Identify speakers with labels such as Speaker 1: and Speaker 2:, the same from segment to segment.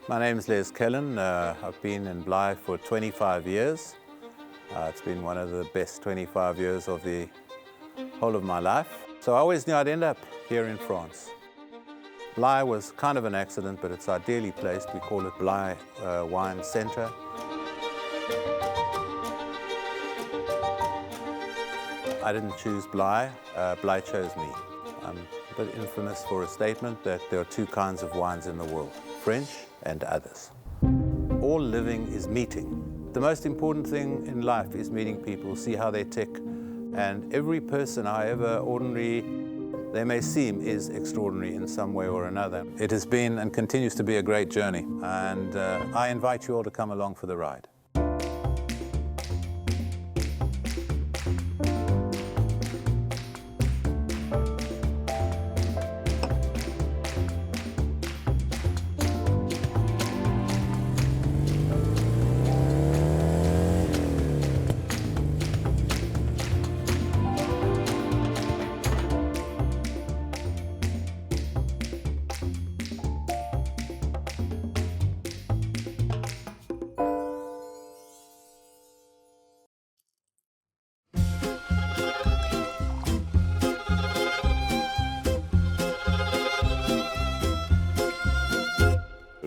Speaker 1: My name is Leslie Kellen. I've been in Blaye for 25 years. It's been one of the best 25 years of the whole of my life. So I always knew I'd end up here in France. Blaye was kind of an accident, but it's ideally placed. We call it Blaye Wine Centre. I didn't choose Blaye, Blaye chose me. I'm a bit infamous for a statement that there are two kinds of wines in the world, French and others. All living is meeting. The most important thing in life is meeting people, see how they tick. And every person, however ordinary they may seem, is extraordinary in some way or another. It has been and continues to be a great journey. And I invite you all to come along for the ride.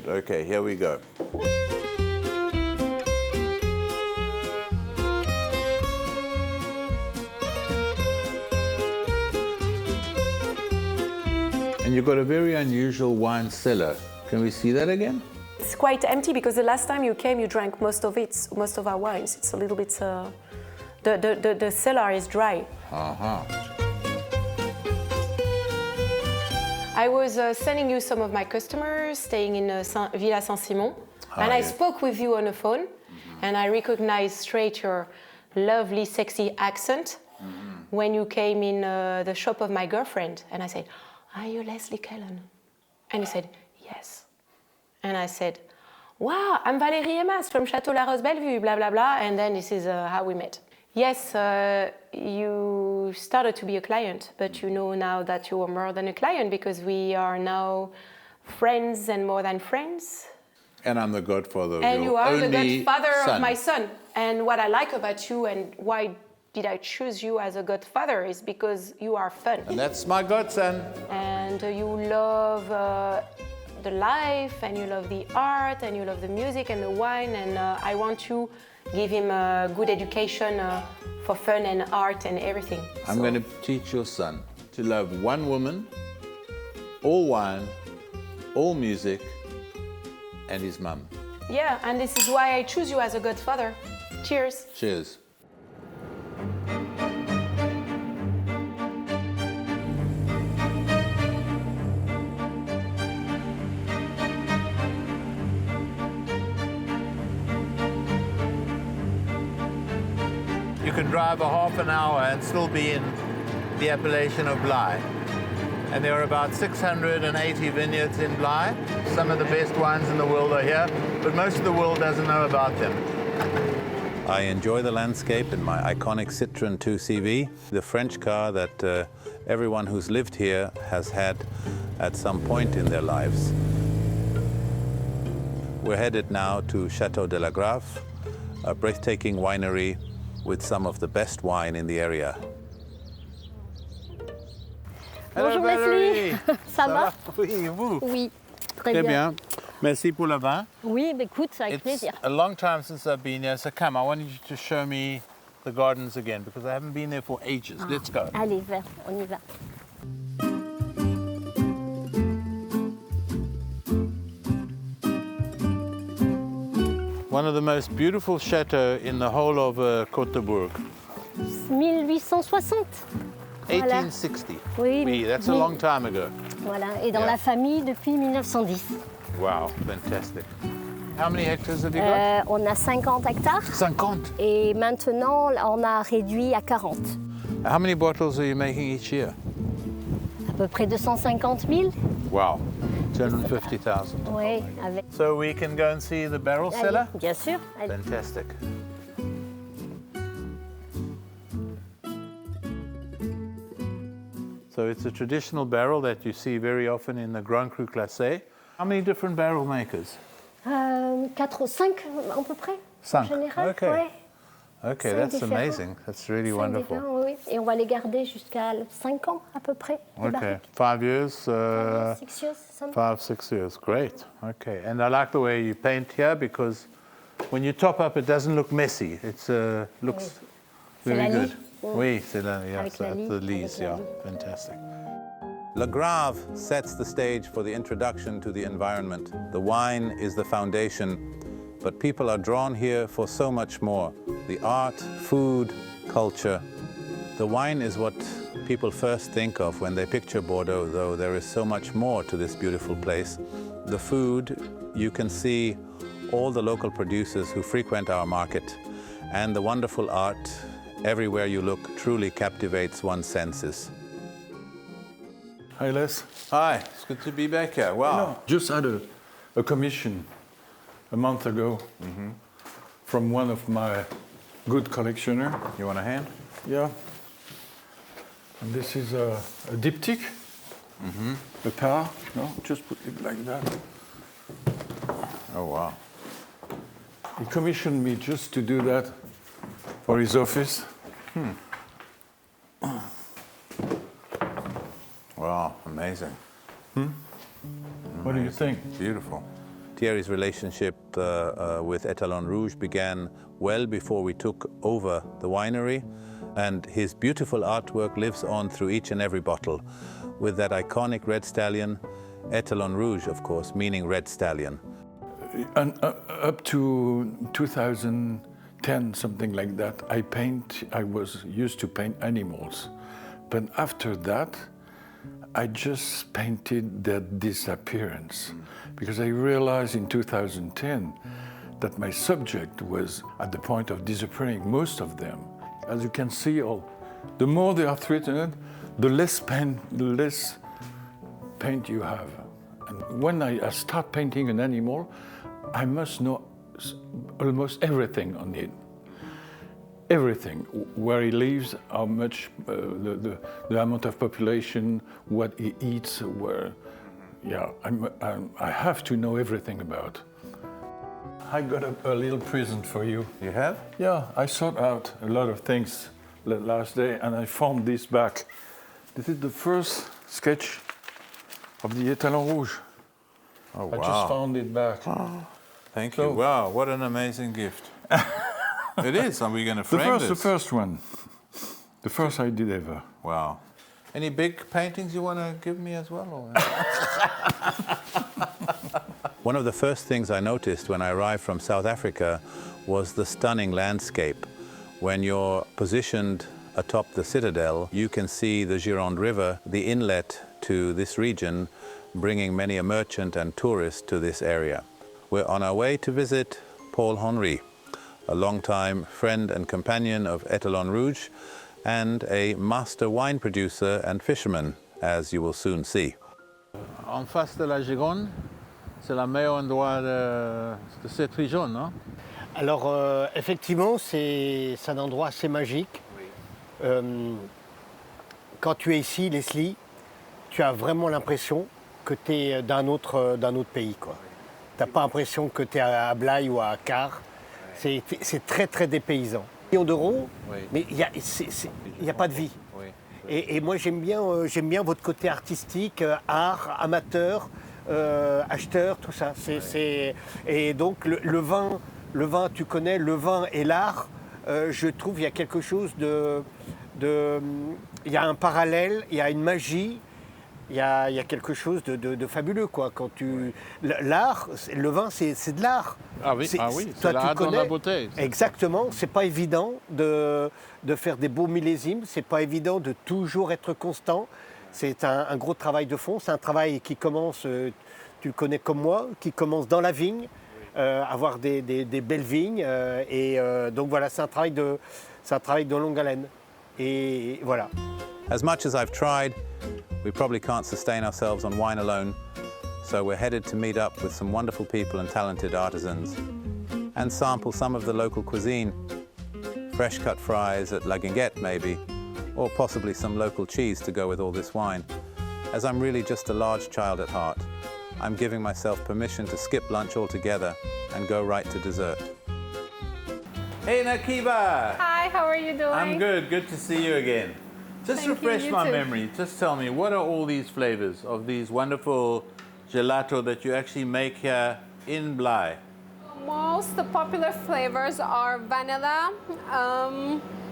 Speaker 1: Okay, here we go. And you've got a very unusual wine cellar. Can we see that again?
Speaker 2: It's quite empty because the last time you came, you drank most of it, most of our wines. It's a little bit, the cellar is dry. I was sending you some of my customers staying in Villa Saint-Simon, and I spoke with you on the phone, and I recognized straight your lovely, sexy accent when you came in the shop of my girlfriend. And I said, "Are you Leslie Kellen?" And you said, "Yes." And I said, "Wow, I'm Valérie Emas from Chateau La Rose-Bellevue, blah, blah, blah." And then this is how we met. Yes, you started to be a client, but you know now that you are more than a client because we are now friends and more than friends.
Speaker 1: And I'm the godfather of
Speaker 2: and
Speaker 1: your
Speaker 2: you are the
Speaker 1: only
Speaker 2: godfather
Speaker 1: son.
Speaker 2: of my son. And what I like about you and why did I choose you as a godfather is because you are fun.
Speaker 1: And that's my godson.
Speaker 2: And you love the life, and you love the art, and you love the music and the wine, and I want to give him a good education for fun and art and everything.
Speaker 1: I'm going to teach your son to love one woman, all wine, all music, and his mum.
Speaker 2: Yeah, and this is why I choose you as a godfather. Cheers.
Speaker 1: Cheers. You can drive a half an hour and still be in the appellation of Blaye. And there are about 680 vineyards in Blaye. Some of the best wines in the world are here, but most of the world doesn't know about them. I enjoy the landscape in my iconic Citroën 2CV, the French car that everyone who's lived here has had at some point in their lives. We're headed now to Chateau de la Grave, a breathtaking winery with some of the best wine in the area.
Speaker 3: Bonjour Leslie, ça va?
Speaker 1: Oui, et vous?
Speaker 3: Oui, très bien.
Speaker 1: Merci pour le vin.
Speaker 3: Oui, bah, écoute, c'est avec
Speaker 1: It's
Speaker 3: plaisir.
Speaker 1: a long time since I've been here, so come, I wanted you to show me the gardens again because I haven't been there for ages. Let's go.
Speaker 3: Allez, on y va.
Speaker 1: One of the most beautiful chateaux in the whole of Côte de Bourg.
Speaker 3: 1860.
Speaker 1: 1860.
Speaker 3: Oui,
Speaker 1: That's a long time ago.
Speaker 3: Voilà, et dans la famille depuis 1910.
Speaker 1: Wow, fantastic. How many hectares have you got?
Speaker 3: On a 50 hectares
Speaker 1: 50.
Speaker 3: et maintenant on a réduit à 40.
Speaker 1: How many bottles are you making each year?
Speaker 3: À peu près 250 000.
Speaker 1: Wow, 250,000.
Speaker 3: Oui, avec.
Speaker 1: So we can go and see the barrel
Speaker 3: Allez,
Speaker 1: cellar?
Speaker 3: bien sûr. Allez.
Speaker 1: Fantastic. So it's a traditional barrel that you see very often in the Grand Cru Classé. How many different barrel makers?
Speaker 3: 4 ou 5 à peu près.
Speaker 4: 5,
Speaker 3: en général.
Speaker 4: okay.
Speaker 3: Ouais.
Speaker 4: Okay,
Speaker 3: 5
Speaker 4: that's
Speaker 3: différents.
Speaker 4: amazing. That's really
Speaker 3: 5
Speaker 4: wonderful.
Speaker 3: différents, oui. Et on va les garder jusqu'à 5 ans à peu près. les
Speaker 4: Okay,
Speaker 3: barriques.
Speaker 4: 5 years,
Speaker 3: 6 years, something.
Speaker 4: 5, 6 years, great. Okay, and I like the way you paint here because when you top up, it doesn't look messy. It looks
Speaker 3: C'est
Speaker 4: very
Speaker 3: la
Speaker 4: good.
Speaker 3: lie.
Speaker 4: Oui, c'est la, yes,
Speaker 3: Avec la lie,
Speaker 4: the
Speaker 3: avec
Speaker 4: lees,
Speaker 3: la
Speaker 4: yeah,
Speaker 3: lie.
Speaker 4: fantastic.
Speaker 1: Le Grave sets the stage for the introduction to the environment. The wine is the foundation, but people are drawn here for so much more. The art, food, culture. The wine is what people first think of when they picture Bordeaux, though there is so much more to this beautiful place. The food, you can see all the local producers who frequent our market, and the wonderful art, everywhere you look, truly captivates one's senses.
Speaker 4: Hi, Les.
Speaker 1: Hi, it's good to be back here. Wow.
Speaker 4: Just had a commission a month ago from one of my good collectioner.
Speaker 1: You want a hand?
Speaker 4: Yeah. And this is a diptych, a par. No, just put it like that.
Speaker 1: Oh, wow.
Speaker 4: He commissioned me just to do that for his office.
Speaker 1: Wow, amazing.
Speaker 4: What do you think?
Speaker 1: Beautiful. Thierry's relationship with Étalon Rouge began well before we took over the winery, and his beautiful artwork lives on through each and every bottle, with that iconic red stallion, Étalon Rouge, of course, meaning red stallion.
Speaker 4: And up to 2010, something like that, I was used to paint animals. But after that, I just painted their disappearance because I realized in 2010 that my subject was at the point of disappearing, most of them. As you can see, the more they are threatened, the less paint you have. And when I start painting an animal, I must know almost everything on it. Everything, where he lives, how much, the amount of population, what he eats, where, yeah, I have to know everything about. I got a little present for you.
Speaker 1: You have?
Speaker 4: Yeah, I sought out a lot of things last day and I found this back. This is the first sketch of the Étalon Rouge.
Speaker 1: Oh,
Speaker 4: I just found it back.
Speaker 1: Thank
Speaker 4: So-
Speaker 1: you. Wow, what an amazing gift. It is. Are we going to frame this?
Speaker 4: The first one. The first I did ever.
Speaker 1: Wow. Any big paintings you want to give me as well? Or? One of the first things I noticed when I arrived from South Africa was the stunning landscape. When you're positioned atop the Citadel, you can see the Gironde River, the inlet to this region, bringing many a merchant and tourist to this area. We're on our way to visit Paul Henry, a longtime friend and companion of Étalon Rouge, and a master wine producer and fisherman, as you will soon see.
Speaker 5: En face de la Gironde, c'est le meilleur endroit de cette région, non?
Speaker 6: Alors, effectivement, c'est un endroit assez magique. Quand tu es ici, Leslie, tu as vraiment l'impression que tu es d'un autre pays, quoi. Tu n'as pas l'impression que tu es à Blaye ou à Car. C'est très, très dépaysant. Millions d'euros,
Speaker 5: Oui.
Speaker 6: mais il n'y a pas de vie.
Speaker 5: Oui.
Speaker 6: Et moi, j'aime bien votre côté artistique, art, amateur, acheteur, tout ça. Et donc, le vin, tu connais, le vin et l'art, je trouve il y a quelque chose il y a un parallèle, il y a une magie, il y a quelque chose de fabuleux, quoi. Quand l'art, le vin, c'est de l'art.
Speaker 5: Ah oui, c'est
Speaker 6: toi,
Speaker 5: l'art
Speaker 6: tu
Speaker 5: dans la beauté.
Speaker 6: Exactement, c'est pas évident de faire des beaux millésimes, c'est pas évident de toujours être constant. C'est un gros travail de fond, c'est un travail qui commence, tu le connais comme moi, qui commence dans la vigne, avoir des belles vignes, donc voilà, c'est un travail de longue haleine. Et voilà.
Speaker 1: As much as I've tried, we probably can't sustain ourselves on wine alone, so we're headed to meet up with some wonderful people and talented artisans and sample some of the local cuisine. Fresh cut fries at La Guinguette maybe, or possibly some local cheese to go with all this wine, as I'm really just a large child at heart, I'm giving myself permission to skip lunch altogether and go right to dessert. Hey Nakiba!
Speaker 7: Hi, how are you doing?
Speaker 5: I'm good. Good to see you again. Just
Speaker 7: Thank you,
Speaker 5: refresh
Speaker 7: you
Speaker 5: my
Speaker 7: too.
Speaker 5: memory. Just tell me, what are all these flavors of these wonderful gelato that you actually make here in Blaye?
Speaker 7: Most popular flavors are vanilla,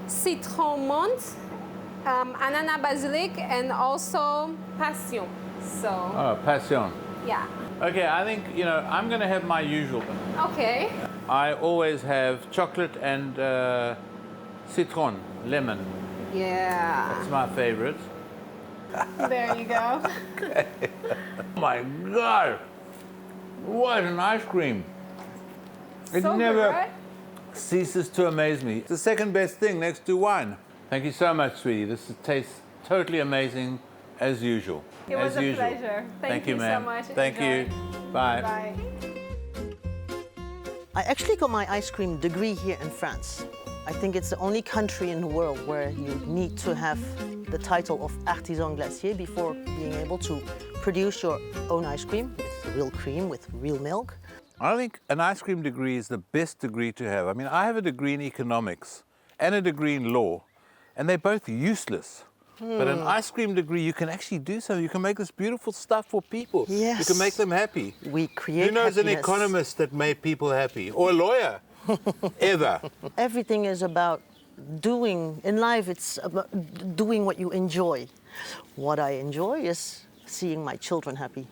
Speaker 7: citron menthe, ananas basilic, and also passion. So,
Speaker 5: Oh, passion.
Speaker 7: yeah.
Speaker 5: Okay, I think, I'm going to have my usual.
Speaker 7: Okay.
Speaker 5: I always have chocolate and citron, lemon.
Speaker 7: Yeah.
Speaker 5: That's my favorite.
Speaker 7: There you go.
Speaker 5: Oh my God! What an ice cream! It
Speaker 7: So good,
Speaker 5: never
Speaker 7: right?
Speaker 5: ceases to amaze me. It's the second best thing next to wine. Thank you so much, sweetie. This tastes totally amazing as usual.
Speaker 7: It was
Speaker 5: as
Speaker 7: a
Speaker 5: usual.
Speaker 7: pleasure. Thank
Speaker 5: you,
Speaker 7: you so
Speaker 5: ma'am.
Speaker 7: much.
Speaker 5: Thank
Speaker 7: Enjoy.
Speaker 5: you. Bye.
Speaker 7: Bye.
Speaker 8: I actually got my ice cream degree here in France. I think it's the only country in the world where you need to have the title of artisan glacier before being able to produce your own ice cream with real cream, with real milk.
Speaker 1: I think an ice cream degree is the best degree to have. I mean, I have a degree in economics and a degree in law, and they're both useless. But an ice cream degree, you can actually do something. You can make this beautiful stuff for people.
Speaker 8: Yes.
Speaker 1: You can make them happy.
Speaker 8: We create
Speaker 1: Who knows an
Speaker 8: happiness.
Speaker 1: economist that made people happy? Or a lawyer? Ever.
Speaker 8: Everything is about doing, in life it's about doing what you enjoy. What I enjoy is seeing my children happy.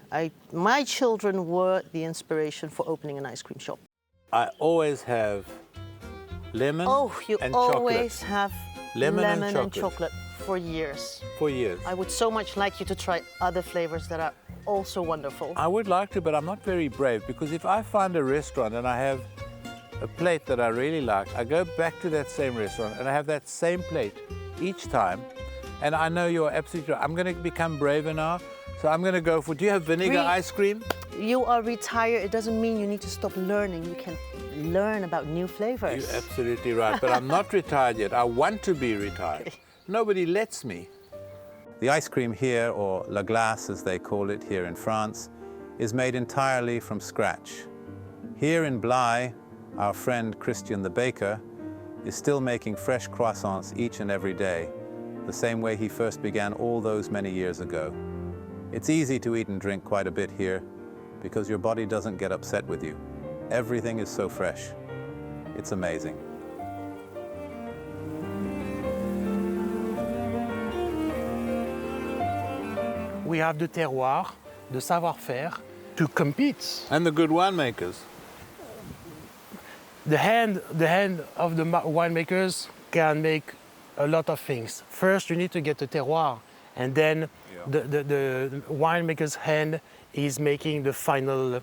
Speaker 8: My children were the inspiration for opening an ice cream shop.
Speaker 1: I always have lemon
Speaker 8: Oh, you
Speaker 1: and
Speaker 8: always
Speaker 1: chocolate.
Speaker 8: have
Speaker 1: Lemon and
Speaker 8: and
Speaker 1: chocolate.
Speaker 8: chocolate for years.
Speaker 1: For years.
Speaker 8: I would so much like you to try other flavors that are also wonderful.
Speaker 1: I would like to, but I'm not very brave, because if I find a restaurant and I have a plate that I really like, I go back to that same restaurant and I have that same plate each time. And I know you're absolutely right. I'm going to become braver now. So I'm going to go for, do you have vinegar ice cream?
Speaker 8: You are retired. It doesn't mean you need to stop learning. You can learn about new flavors.
Speaker 1: You're absolutely right, but I'm not retired yet. I want to be retired. Nobody lets me. The ice cream here, or la glace as they call it here in France, is made entirely from scratch. Here in Blaye, our friend Christian the baker is still making fresh croissants each and every day, the same way he first began all those many years ago. It's easy to eat and drink quite a bit here because your body doesn't get upset with you. Everything is so fresh. It's amazing.
Speaker 9: We have the terroir, the savoir-faire to compete.
Speaker 5: And the good winemakers.
Speaker 9: The hand of the winemakers can make a lot of things. First, you need to get the terroir, and then the winemaker's hand is making the final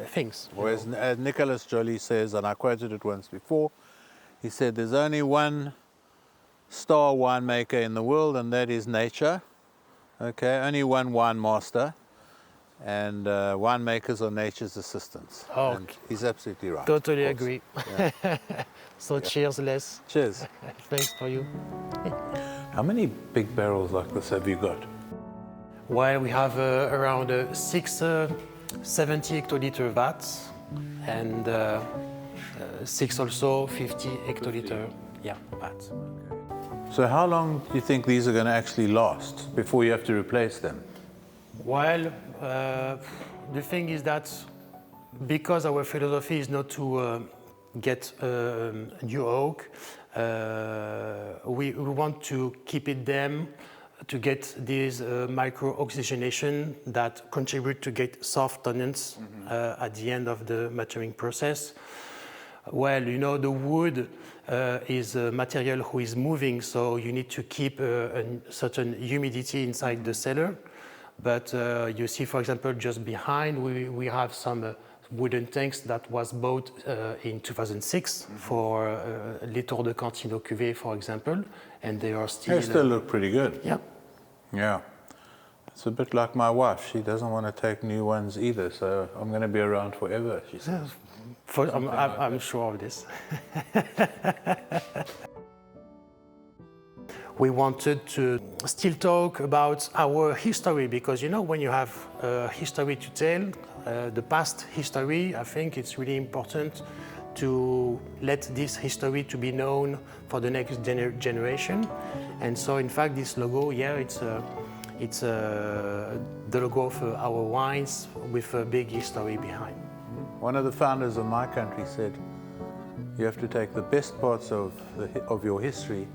Speaker 9: things.
Speaker 5: Or as Nicolas Joly says, and I quoted it once before, he said there's only one star winemaker in the world, and that is nature. Okay, only one wine master, and winemakers are nature's assistants.
Speaker 9: Oh,
Speaker 5: And he's absolutely right.
Speaker 9: Totally
Speaker 5: of course.
Speaker 9: agree.
Speaker 5: Yeah.
Speaker 9: So cheers, Les.
Speaker 5: Cheers.
Speaker 9: Thanks for you.
Speaker 5: How many big barrels like this have you got?
Speaker 9: Well, we have around 670 hectoliter vats and 6 also 50 hectoliter vats.
Speaker 5: So how long do you think these are going to actually last before you have to replace them?
Speaker 9: Well, the thing is that because our philosophy is not to get new oak, we want to keep it them to get this micro-oxygenation that contribute to get soft tannins at the end of the maturing process. Well, you know, the wood is a material who is moving, so you need to keep a certain humidity inside the cellar. But you see, for example, just behind, we have some wooden tanks that was bought in 2006 for Les Tours de Cantine Cuvée, for example, and they are still...
Speaker 5: They still look pretty good.
Speaker 9: Yeah.
Speaker 5: Yeah. It's a bit like my wife. She doesn't want to take new ones either, so I'm going to be around forever, she says.
Speaker 9: I'm sure of this. We wanted to still talk about our history because, you know, when you have a history to tell, the past history, I think it's really important to let this history to be known for the next generation. And so, in fact, this logo, yeah, it's the logo of our wines with a big history behind.
Speaker 5: One of the founders of my country said, you have to take the best parts of your history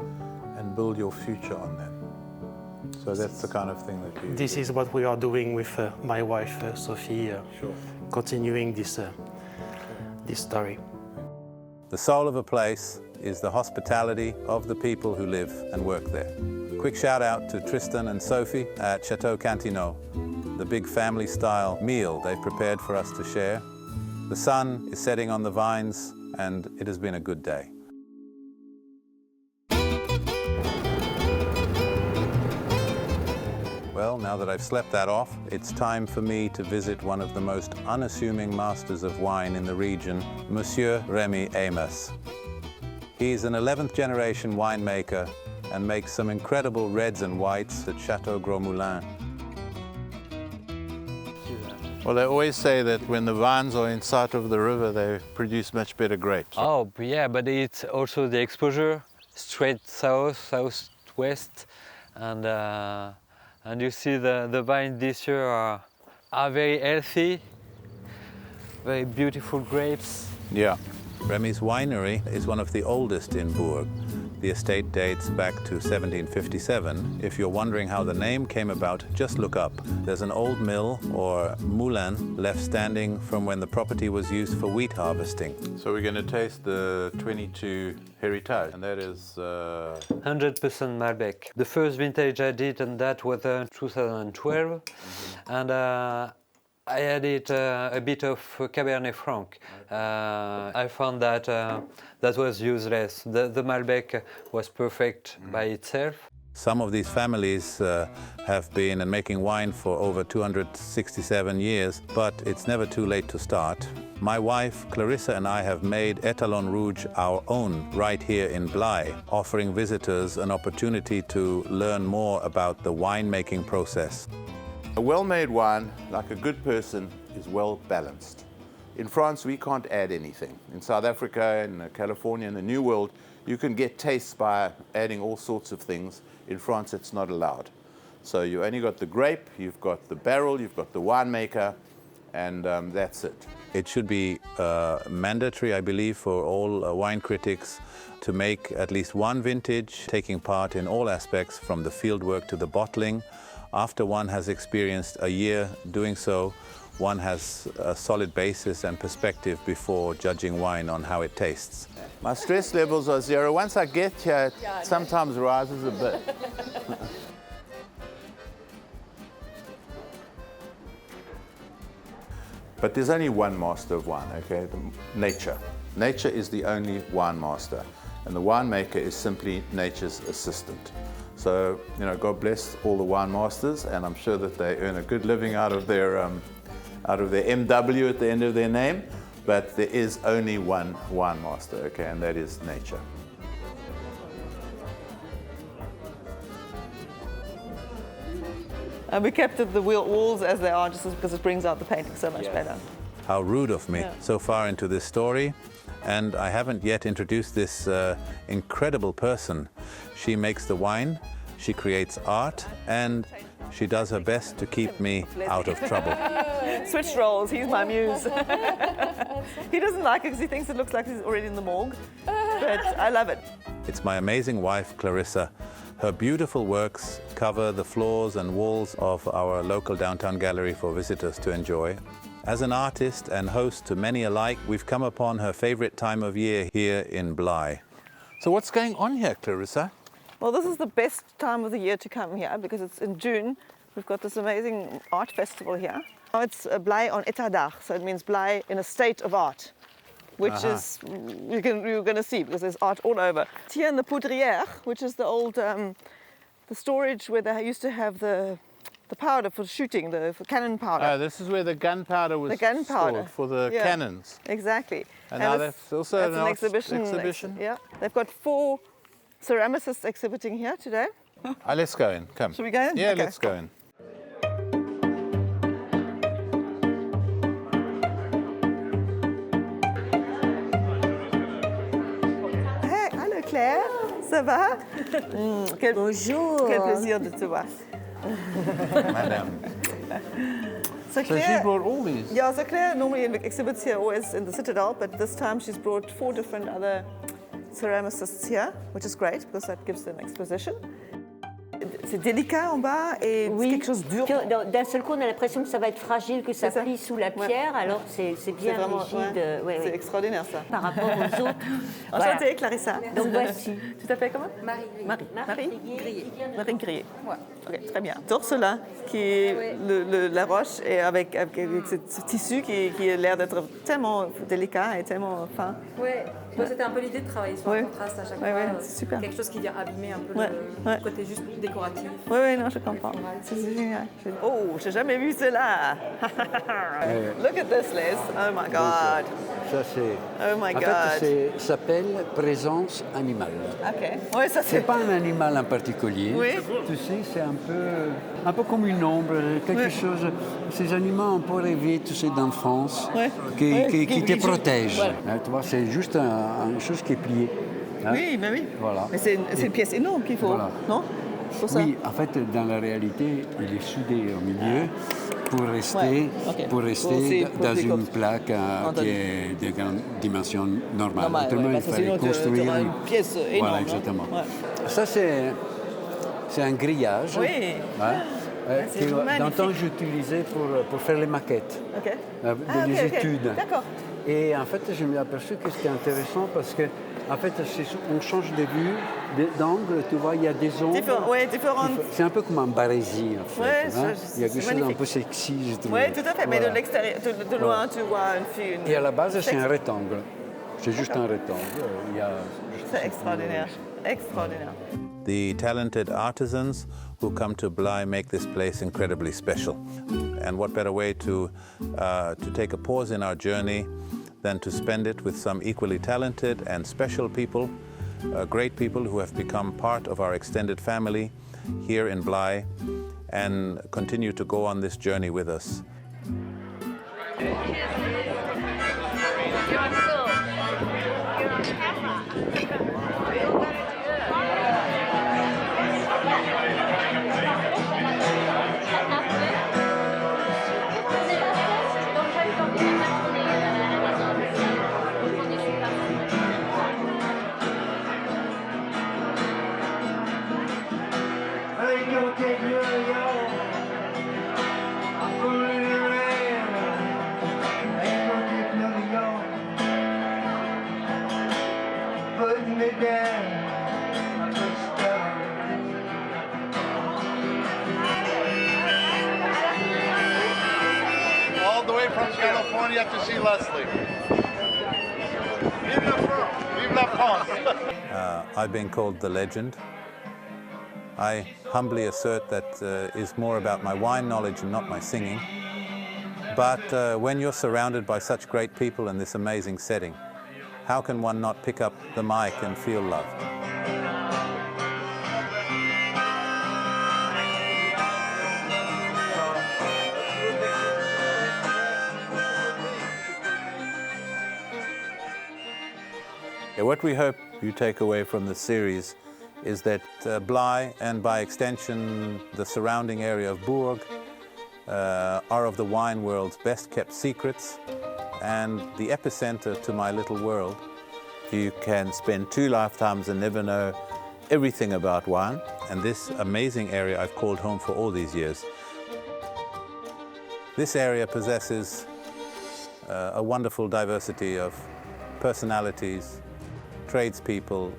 Speaker 5: and build your future on them. So that's the kind of thing that you...
Speaker 9: This is what we are doing with my wife, Sophie, continuing this story.
Speaker 5: The soul of a place is the hospitality of the people who live and work there. Quick shout out to Tristan and Sophie at Chateau Cantineau, the big family-style meal they've prepared for us to share. The sun is setting on the vines, and it has been a good day. Well, now that I've slept that off, it's time for me to visit one of the most unassuming masters of wine in the region, Monsieur Remy Amos. He's an 11th generation winemaker and makes some incredible reds and whites at Chateau Gros Moulin. Well, they always say that when the vines are in sight of the river, they produce much better grapes.
Speaker 10: Oh, yeah, but it's also the exposure, straight south, southwest, and you see the vines this year are very healthy, very beautiful grapes.
Speaker 5: Yeah. Remy's winery is one of the oldest in Bourg. The estate dates back to 1757. If you're wondering how the name came about, just look up. There's an old mill or moulin left standing from when the property was used for wheat harvesting. So we're going to taste the 22 Heritage, and that is...
Speaker 10: 100% Malbec. The first vintage I did, and that was 2012. And I added a bit of Cabernet Franc. I found that that was useless. The Malbec was perfect by itself.
Speaker 5: Some of these families have been and making wine for over 267 years, but it's never too late to start. My wife, Clarissa, and I have made Étalon Rouge our own right here in Blaye, offering visitors an opportunity to learn more about the winemaking process.
Speaker 11: A well-made wine, like a good person, is well balanced. In France, we can't add anything. In South Africa, in California, in the New World, you can get tastes by adding all sorts of things. In France, it's not allowed. So you only got the grape, you've got the barrel, you've got the winemaker, and that's it.
Speaker 5: It should be mandatory, I believe, for all wine critics to make at least one vintage, taking part in all aspects from the fieldwork to the bottling. After one has experienced a year doing so, one has a solid basis and perspective before judging wine on how it tastes.
Speaker 11: My stress levels are zero. Once I get here, it sometimes rises a bit. But there's only one master of wine, okay? Nature. Nature is the only wine master, and the winemaker is simply nature's assistant. So, you know, God bless all the wine masters, and I'm sure that they earn a good living out of their MW at the end of their name. But there is only one wine master, okay, and that is nature.
Speaker 8: And we kept the walls as they are, just because it brings out the painting so much better.
Speaker 5: How rude of me, so far into this story. And I haven't yet introduced this incredible person. She makes the wine, she creates art, and she does her best to keep me out of trouble.
Speaker 8: Switch roles, he's my muse. He doesn't like it because he thinks it looks like he's already in the morgue, but I love it.
Speaker 5: It's my amazing wife, Clarissa. Her beautiful works cover the floors and walls of our local downtown gallery for visitors to enjoy. As an artist and host to many alike, we've come upon her favorite time of year here in Blaye.
Speaker 11: So what's going on here, Clarissa?
Speaker 8: Well, this is the best time of the year to come here because it's in June. We've got this amazing art festival here. It's Blaye en état d'art, so it means Blaye in a state of art, which is you're going to see because there's art all over. It's here in the poudrière, which is the old the storage where they used to have the powder for shooting, for cannon powder.
Speaker 11: Oh, this is where the gunpowder was stored for the cannons.
Speaker 8: Exactly.
Speaker 11: And now that's also
Speaker 8: an exhibition.
Speaker 11: exhibition.
Speaker 8: Yeah, they've got 4 ceramicists exhibiting here today.
Speaker 5: Let's go in, come.
Speaker 8: Should we go in?
Speaker 5: Yeah,
Speaker 8: Okay.
Speaker 5: let's go in.
Speaker 8: Hey, allô Claire, ça va?
Speaker 3: Bonjour.
Speaker 8: Quel plaisir de te voir.
Speaker 5: Madam.
Speaker 8: So
Speaker 5: So she brought all these.
Speaker 8: Yeah, so Claire normally exhibits here always in the Citadel, but this time she's brought 4 different other ceramicists here, which is great because that gives them exposition. C'est délicat en bas et c'est quelque chose de dur.
Speaker 3: D'un seul coup, on a l'impression que ça va être fragile, que ça
Speaker 8: C'est ça.
Speaker 3: plie sous la pierre, alors c'est bien
Speaker 8: vraiment,
Speaker 3: rigide. Ouais,
Speaker 8: c'est
Speaker 3: ouais.
Speaker 8: extraordinaire ça.
Speaker 3: Par rapport aux autres.
Speaker 8: Enchantée,
Speaker 3: Voilà.
Speaker 8: Clarissa.
Speaker 3: Donc voici.
Speaker 8: Tu t'appelles comment?
Speaker 7: Marie.
Speaker 8: Marie Grillé. Marie Grillé. Ouais. Ok, très bien. Torse-là, qui est la roche, et avec ce tissu qui a l'air d'être tellement délicat et tellement fin.
Speaker 12: Oui, c'était un peu l'idée de travailler sur le contraste à chaque fois.
Speaker 8: C'est super.
Speaker 12: Quelque chose qui vient abîmer un peu le côté juste décoratif.
Speaker 8: Oui, non, je comprends. C'est génial. Oh, j'ai jamais vu cela. Look at this, Liz. Oh my God.
Speaker 13: Ça, c'est.
Speaker 8: Oh my
Speaker 13: En
Speaker 8: God.
Speaker 13: fait, ça s'appelle présence animale.
Speaker 8: Ok. Oui, ça c'est.
Speaker 13: C'est pas un animal en particulier.
Speaker 8: Oui.
Speaker 13: Tu sais, c'est un peu comme une ombre, quelque chose. Ces animaux un peu rêvés, tu sais, d'enfance, qui te protègent. Hein, tu vois, c'est juste une chose qui est pliée. Hein.
Speaker 8: Oui, mais oui.
Speaker 13: Voilà.
Speaker 8: Mais c'est une pièce énorme qu'il faut,
Speaker 13: Voilà.
Speaker 8: non? Pour ça.
Speaker 13: Oui, en fait, dans la réalité, il est soudé au milieu pour rester, dans une plaque qui est de grande dimension normale. Autrement, il fallait construire
Speaker 8: une pièce énorme.
Speaker 13: Voilà, exactement. Ça, c'est un grillage dont j'utilisais pour faire les maquettes, les études.
Speaker 8: D'accord.
Speaker 13: Et en fait, je me suis aperçu que c'était intéressant parce que, en fait, on change de vue, d'angle, tu vois, il y a des ombres.
Speaker 8: Différentes.
Speaker 13: C'est un peu comme un barésie, en fait. Il y a quelque chose d'un
Speaker 8: magnifique.
Speaker 13: peu sexy, je trouve.
Speaker 8: Oui, tout à fait, mais de l'extérieur, de loin, tu vois une fille.
Speaker 13: Et à la base, c'est un rectangle. C'est juste un rectangle.
Speaker 8: C'est extraordinaire. Extraordinaire.
Speaker 5: The talented artisans who come to Blaye make this place incredibly special. And what better way to take a pause in our journey than to spend it with some equally talented and special people, great people who have become part of our extended family here in Blaye and continue to go on this journey with us.
Speaker 14: All the way from California to see Leslie. Vive la France! Vive la France!
Speaker 5: I've been called the legend. I humbly assert that is more about my wine knowledge and not my singing. But when you're surrounded by such great people in this amazing setting, how can one not pick up the mic and feel loved? What we hope you take away from the series is that Blaye, and by extension the surrounding area of Bourg, are of the wine world's best kept secrets and the epicenter to my little world. You can spend 2 lifetimes and never know everything about wine, and this amazing area I've called home for all these years. This area possesses a wonderful diversity of personalities, tradespeople,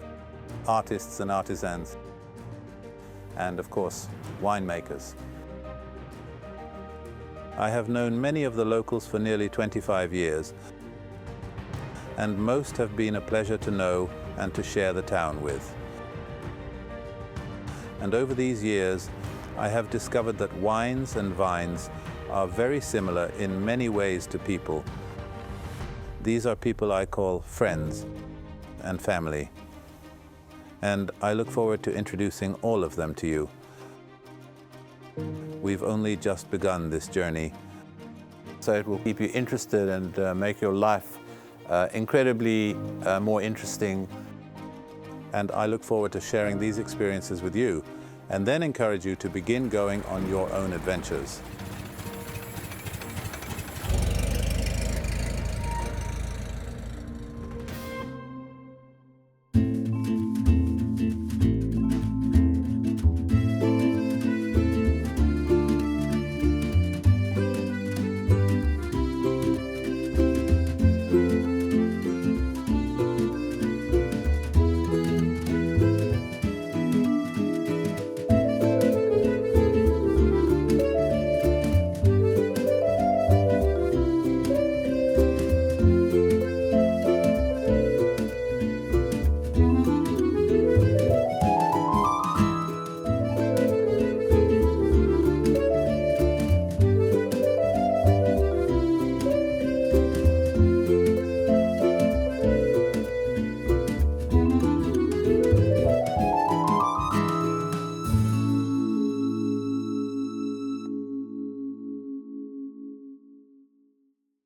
Speaker 5: artists and artisans, and of course, winemakers. I have known many of the locals for nearly 25 years, and most have been a pleasure to know and to share the town with. And over these years, I have discovered that wines and vines are very similar in many ways to people. These are people I call friends and family.
Speaker 1: and I look forward to introducing all of them to you. We've only just begun this journey, so it will keep you interested and make your life incredibly more interesting. And I look forward to sharing these experiences with you and then encourage you to begin going on your own adventures.